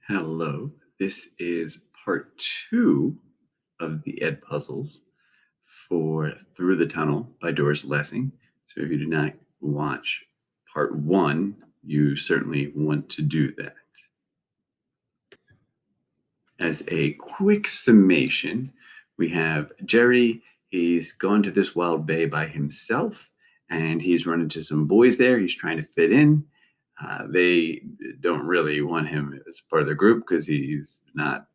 Hello. This is part two of the Ed Puzzles for Through the Tunnel by Doris Lessing. So if you did not watch part one, you certainly want to do that. As a quick summation, we have Jerry. He's gone to this wild bay by himself, and he's run into some boys there. He's trying to fit in. They don't really want him as part of their group because he's not,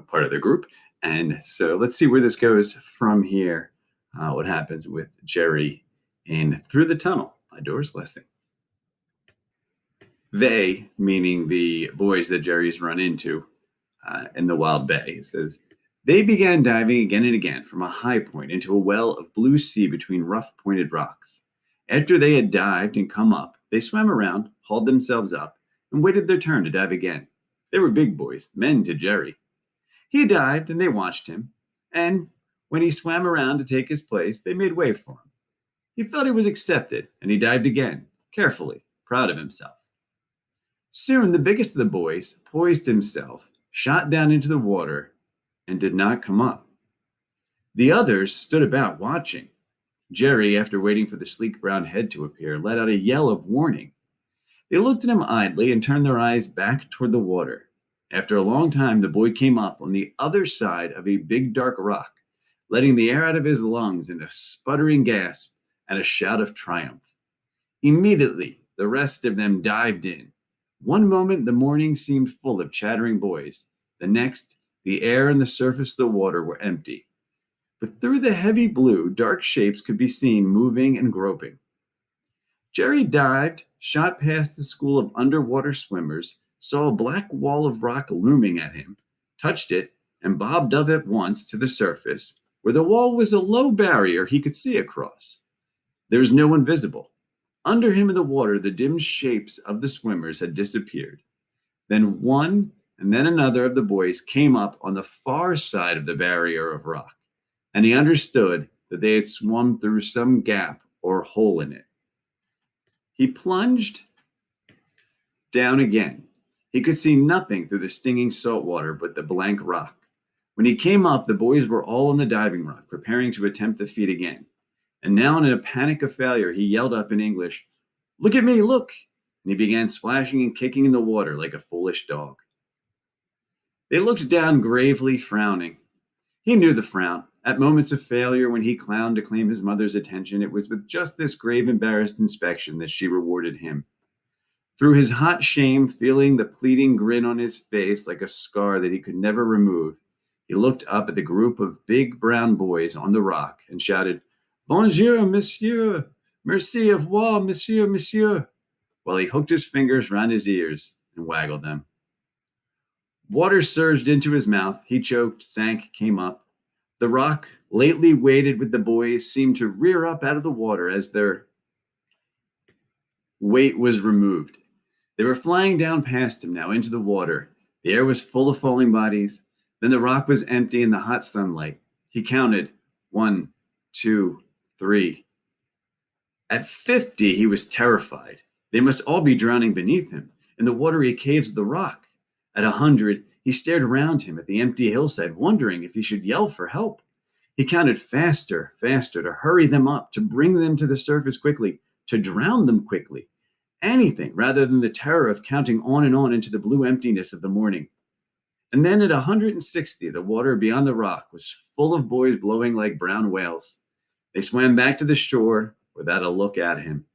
part of their group. And so let's see where this goes from here. What happens with Jerry in Through the Tunnel by Doris Lessing. They, meaning the boys that Jerry's run into in the wild bay, it says, they began diving again and again from a high point into a well of blue sea between rough pointed rocks. After they had dived and come up, they swam around, hauled themselves up, and waited their turn to dive again. They were big boys, men to Jerry. He dived, and they watched him, and when he swam around to take his place, they made way for him. He felt he was accepted, and he dived again, carefully, proud of himself. Soon the biggest of the boys poised himself, shot down into the water, and did not come up. The others stood about watching. Jerry, after waiting for the sleek brown head to appear, let out a yell of warning. They looked at him idly and turned their eyes back toward the water. After a long time, the boy came up on the other side of a big dark rock, letting the air out of his lungs in a sputtering gasp and a shout of triumph. Immediately, the rest of them dived in. One moment, the morning seemed full of chattering boys. The next, the air and the surface of the water were empty. But through the heavy blue, dark shapes could be seen moving and groping. Jerry dived, shot past the school of underwater swimmers, saw a black wall of rock looming at him, touched it, and bobbed up at once to the surface, where the wall was a low barrier he could see across. There was no one visible. Under him in the water, the dim shapes of the swimmers had disappeared. Then one and then another of the boys came up on the far side of the barrier of rock, and he understood that they had swum through some gap or hole in it. He plunged down again. He could see nothing through the stinging salt water but the blank rock. When he came up, the boys were all on the diving rock, preparing to attempt the feat again. And now, in a panic of failure, he yelled up in English, "Look at me, look!" And he began splashing and kicking in the water like a foolish dog. They looked down gravely, frowning. He knew the frown. At moments of failure, when he clowned to claim his mother's attention, it was with just this grave, embarrassed inspection that she rewarded him. Through his hot shame, feeling the pleading grin on his face like a scar that he could never remove, he looked up at the group of big brown boys on the rock and shouted, "Bonjour, monsieur! Merci, au revoir, monsieur!" while he hooked his fingers round his ears and waggled them. Water surged into his mouth. He choked, sank, came up. The rock, lately weighted with the boys, seemed to rear up out of the water as their weight was removed. They were flying down past him now into the water. The air was full of falling bodies. Then the rock was empty in the hot sunlight. He counted 1, 2, 3. At 50, he was terrified. They must all be drowning beneath him in the watery caves of the rock. At 100, he stared around him at the empty hillside, wondering if he should yell for help. He counted faster, faster, to hurry them up, to bring them to the surface quickly, to drown them quickly. Anything rather than the terror of counting on and on into the blue emptiness of the morning. And then at 160, the water beyond the rock was full of boys blowing like brown whales. They swam back to the shore without a look at him.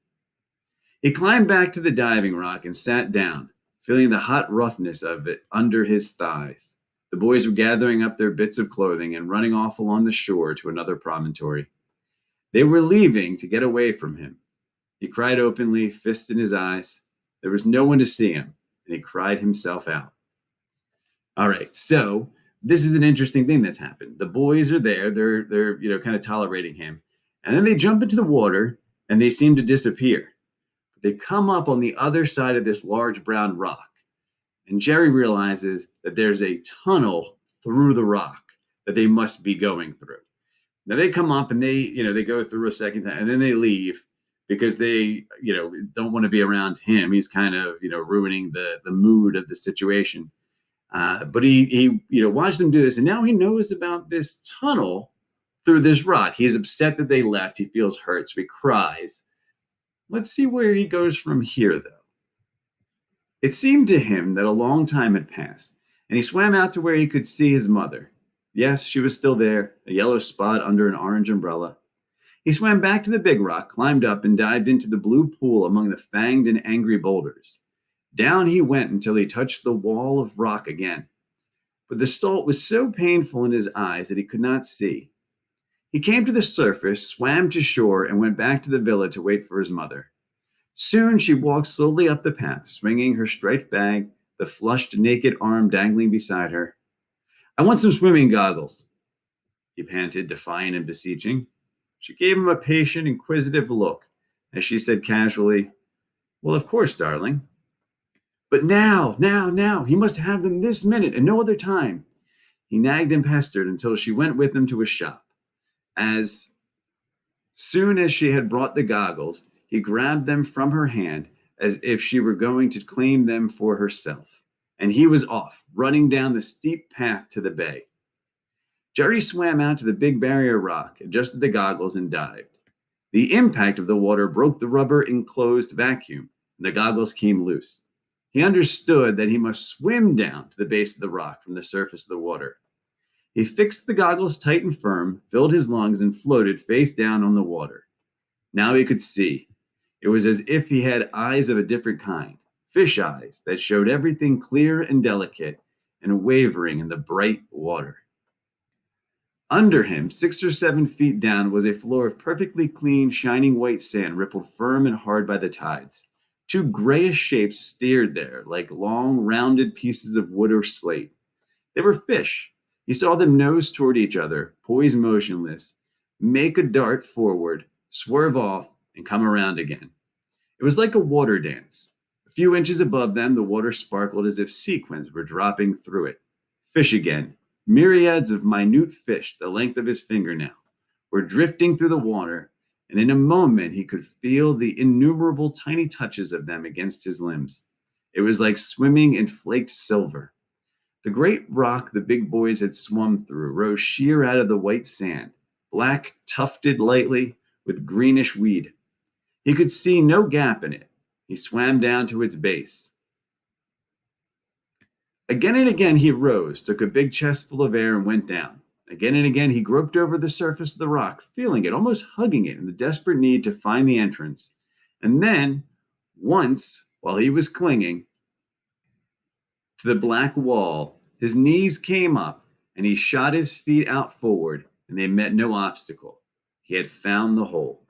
He climbed back to the diving rock and sat down, feeling the hot roughness of it under his thighs. The boys were gathering up their bits of clothing and running off along the shore to another promontory. They were leaving to get away from him. He cried openly, fist in his eyes. There was no one to see him, and he cried himself out. All right, so this is an interesting thing that's happened. The boys are there. They're kind of tolerating him. And then they jump into the water, and they seem to disappear. They come up on the other side of this large brown rock. And Jerry realizes that there's a tunnel through the rock that they must be going through. Now they come up and they go through a second time, and then they leave because they, don't want to be around him. He's kind of, ruining the mood of the situation. But he watched them do this, and now he knows about this tunnel through this rock. He's upset that they left. He feels hurt, so he cries. Let's see where he goes from here, though. It seemed to him that a long time had passed, and he swam out to where he could see his mother. Yes, she was still there, a yellow spot under an orange umbrella. He swam back to the big rock, climbed up, and dived into the blue pool among the fanged and angry boulders. Down he went until he touched the wall of rock again. But the salt was so painful in his eyes that he could not see. He came to the surface, swam to shore, and went back to the villa to wait for his mother. Soon she walked slowly up the path, swinging her striped bag, the flushed, naked arm dangling beside her. "I want some swimming goggles," he panted, defiant and beseeching. She gave him a patient, inquisitive look as she said casually, "Well, of course, darling. But now, he must have them this minute and no other time." He nagged and pestered until she went with him to a shop. As soon as she had brought the goggles, he grabbed them from her hand as if she were going to claim them for herself. And he was off, running down the steep path to the bay. Jerry swam out to the big barrier rock, adjusted the goggles, and dived. The impact of the water broke the rubber enclosed vacuum, and the goggles came loose. He understood that he must swim down to the base of the rock from the surface of the water. He fixed the goggles tight and firm, filled his lungs, and floated face down on the water. Now he could see. It was as if he had eyes of a different kind, fish eyes that showed everything clear and delicate and wavering in the bright water. Under him, 6 or 7 feet down, was a floor of perfectly clean, shining white sand, rippled firm and hard by the tides. 2 grayish shapes steered there, like long, rounded pieces of wood or slate. They were fish. He saw them nose toward each other, poised motionless, make a dart forward, swerve off, and come around again. It was like a water dance. A few inches above them, the water sparkled as if sequins were dropping through it. Fish again. Myriads of minute fish, the length of his fingernail, were drifting through the water, and in a moment he could feel the innumerable tiny touches of them against his limbs. It was like swimming in flaked silver. The great rock the big boys had swum through rose sheer out of the white sand, black, tufted lightly with greenish weed. He could see no gap in it. He swam down to its base. Again and again he rose, took a big chestful of air, and went down. Again and again he groped over the surface of the rock, feeling it, almost hugging it in the desperate need to find the entrance. And then, once, while he was clinging to the black wall, his knees came up, and he shot his feet out forward, and they met no obstacle. He had found the hole.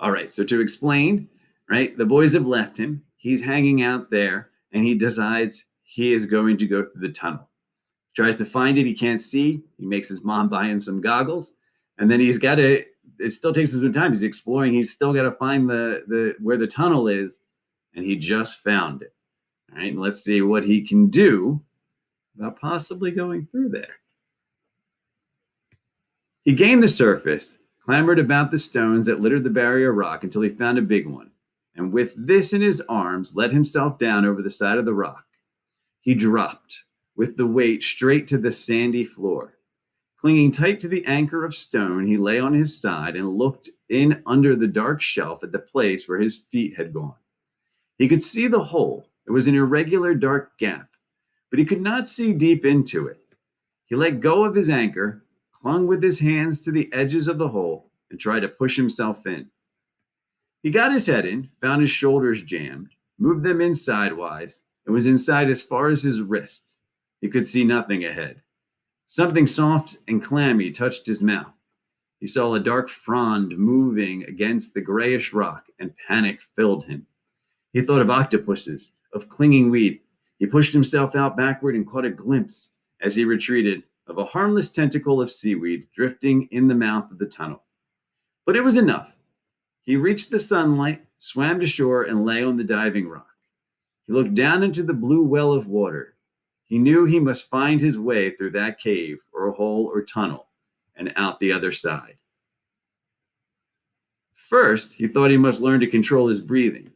All right, so to explain, right, the boys have left him. He's hanging out there, and he decides he is going to go through the tunnel. Tries to find it. He can't see. He makes his mom buy him some goggles. And then he's got to, it still takes him some time. He's exploring. He's still got to find the where the tunnel is. And he just found it. All right. And let's see what he can do about possibly going through there. He gained the surface, clambered about the stones that littered the barrier rock until he found a big one. And with this in his arms, let himself down over the side of the rock. He dropped, with the weight, straight to the sandy floor. Clinging tight to the anchor of stone, he lay on his side and looked in under the dark shelf at the place where his feet had gone. He could see the hole. It was an irregular dark gap, but he could not see deep into it. He let go of his anchor, clung with his hands to the edges of the hole, and tried to push himself in. He got his head in, found his shoulders jammed, moved them in sidewise, and was inside as far as his wrist. He could see nothing ahead. Something soft and clammy touched his mouth. He saw a dark frond moving against the grayish rock, and panic filled him. He thought of octopuses, of clinging weed. He pushed himself out backward and caught a glimpse, as he retreated, of a harmless tentacle of seaweed drifting in the mouth of the tunnel. But it was enough. He reached the sunlight, swam to shore, and lay on the diving rock. He looked down into the blue well of water. He knew he must find his way through that cave or hole or tunnel and out the other side. First, he thought he must learn to control his breathing.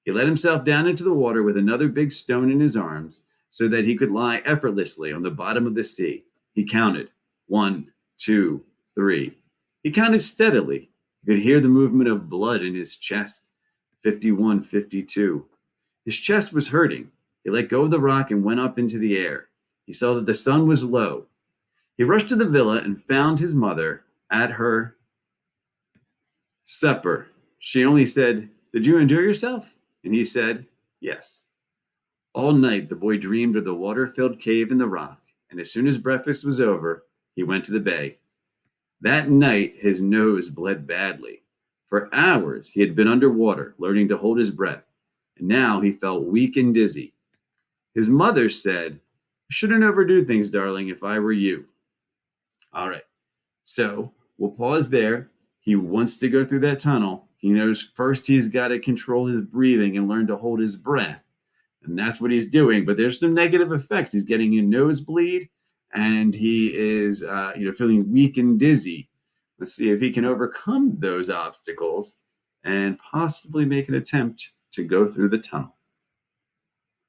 He let himself down into the water with another big stone in his arms, so that he could lie effortlessly on the bottom of the sea. He counted 1, 2, 3. He counted steadily. He could hear the movement of blood in his chest. 51, 52. His chest was hurting. He let go of the rock and went up into the air. He saw that the sun was low. He rushed to the villa and found his mother at her supper. She only said, "Did you enjoy yourself?" And he said, "Yes." All night the boy dreamed of the water-filled cave in the rock, and as soon as breakfast was over, he went to the bay. That night his nose bled badly. For hours he had been underwater, learning to hold his breath, and now he felt weak and dizzy. His mother said, "You shouldn't overdo things, darling, if I were you." All right, so we'll pause there. He wants to go through that tunnel. He knows first he's got to control his breathing and learn to hold his breath. And that's what he's doing. But there's some negative effects. He's getting a nosebleed, and he is feeling weak and dizzy. Let's see if he can overcome those obstacles and possibly make an attempt to go through the tunnel.